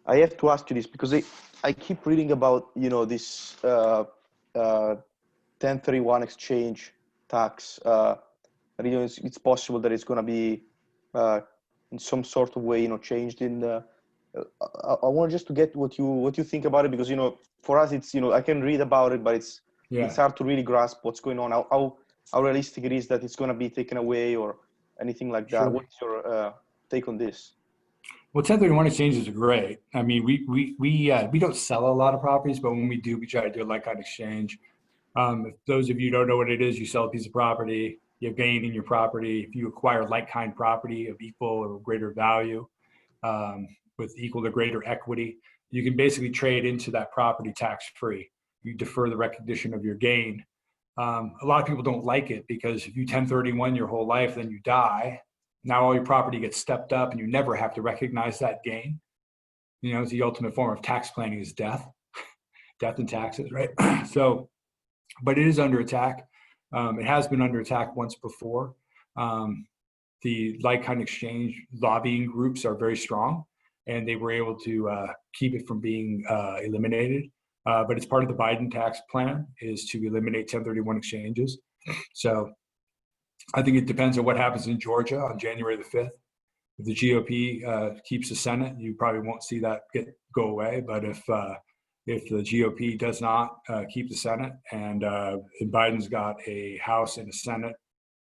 have to ask you this because I keep reading about, this 1031 exchange tax. It's possible that it's going to be in some sort of way, changed in the. I want just to get what you think about it, because for us it's I can read about it, but it's hard to really grasp what's going on. How realistic it is that it's going to be taken away or anything like that. Sure. What's your take on this? Well, 1031 exchanges are great. I mean, we don't sell a lot of properties, but when we do, we try to do a like-kind exchange. If those of you don't know what it is, you sell a piece of property, you have gain in your property. If you acquire like-kind property of equal or greater value, with equal to greater equity, you can basically trade into that property tax-free. You defer the recognition of your gain. A lot of people don't like it because if you 1031 your whole life, then you die. Now all your property gets stepped up and you never have to recognize that gain. It's the ultimate form of tax planning is death, death and taxes, right? So, but it is under attack. It has been under attack once before. The like-kind exchange lobbying groups are very strong, and they were able to keep it from being eliminated. But it's part of the Biden tax plan is to eliminate 1031 exchanges. So I think it depends on what happens in Georgia on January the 5th. If the GOP keeps the Senate, you probably won't see that go away. But if the GOP does not keep the Senate and Biden's got a House and a Senate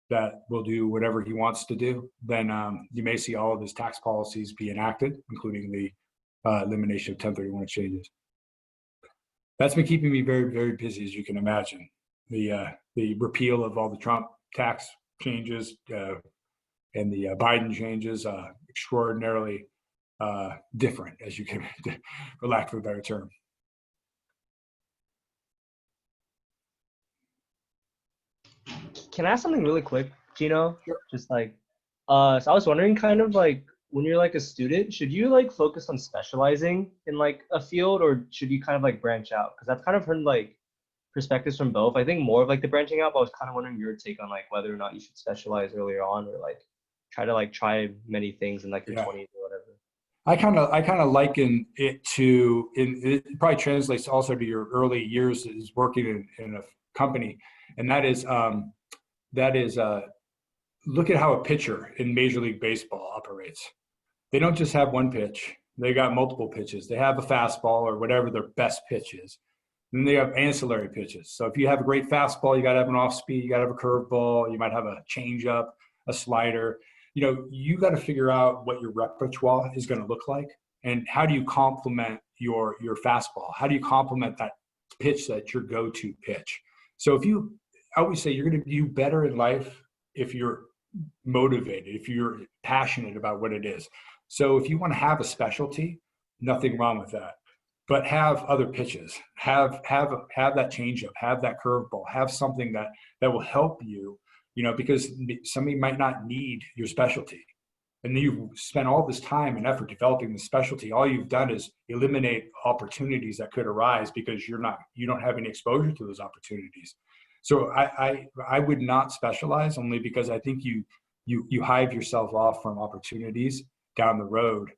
that will do whatever he wants to do, then you may see all of his tax policies be enacted, including the elimination of 1031 exchanges. That's been keeping me very, very busy, as you can imagine. The repeal of all the Trump tax changes and the Biden changes, extraordinarily different, as you can, for lack of a better term. Can I ask something really quick, Gino? Sure. Just like, so I was wondering, kind of like, when you're like a student, should you like focus on specializing in like a field, or should you kind of like branch out? Because I've kind of heard like perspectives from both. I think more of like the branching out, but I was kind of wondering your take on like whether or not you should specialize earlier on, or like try many things in like your 20s or whatever. I kind of liken it to, it probably translates also to your early years as working in a company, and that is look at how a pitcher in Major League Baseball operates. They don't just have one pitch. They got multiple pitches. They have a fastball or whatever their best pitch is. Then they have ancillary pitches. So if you have a great fastball, you got to have an off speed, you got to have a curveball, you might have a changeup, a slider. You got to figure out what your repertoire is going to look like, and how do you complement your fastball? How do you complement that pitch that's your go-to pitch? So I always say you're going to do better in life if you're motivated, if you're passionate about what it is. So if you want to have a specialty, nothing wrong with that. But have other pitches, have that changeup, have that curveball, have something that will help you, because somebody might not need your specialty. And then you've spent all this time and effort developing the specialty. All you've done is eliminate opportunities that could arise because you don't have any exposure to those opportunities. So I would not specialize, only because I think you hive yourself off from opportunities down the road.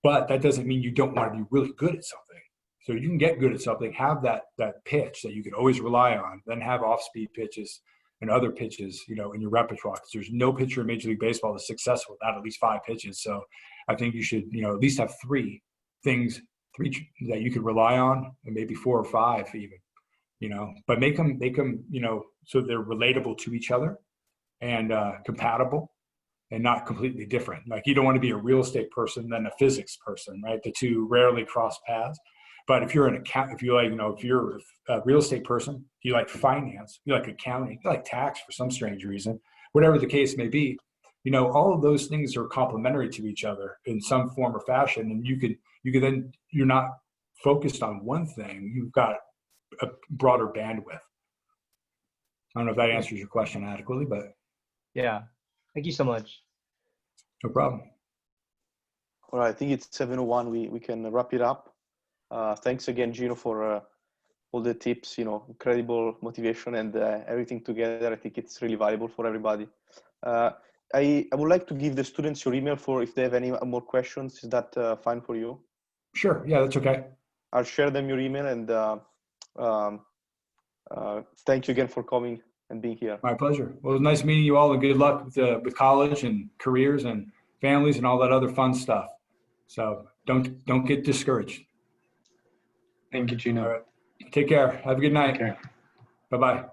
But that doesn't mean you don't want to be really good at something. So you can get good at something, have that pitch that you can always rely on, then have off-speed pitches and other pitches, in your repertoire. Because there's no pitcher in Major League Baseball that's successful without at least 5 pitches. So I think you should, at least have 3 things, 3 that you could rely on, and maybe 4 or 5 even, But make them, so they're relatable to each other and compatible, and not completely different. Like, you don't want to be a real estate person than a physics person, right? The two rarely cross paths. But if you're an account, if you're a real estate person, you like finance, you like accounting, you like tax for some strange reason, whatever the case may be, all of those things are complementary to each other in some form or fashion. And you could then, you're not focused on one thing, you've got a broader bandwidth. I don't know if that answers your question adequately, but. Yeah. Thank you so much. No problem. All right, I think it's 7:01. We can wrap it up. Thanks again, Gino, for all the tips, incredible motivation and everything together. I think it's really valuable for everybody. I would like to give the students your email for if they have any more questions. Is that fine for you? Sure. Yeah, that's okay. I'll share them your email, and thank you again for coming and being here. My pleasure. Well, it was nice meeting you all, and good luck with college and careers and families and all that other fun stuff. So don't get discouraged. Thank you, Gino. All right. Take care. Have a good night. Take care. Bye-bye.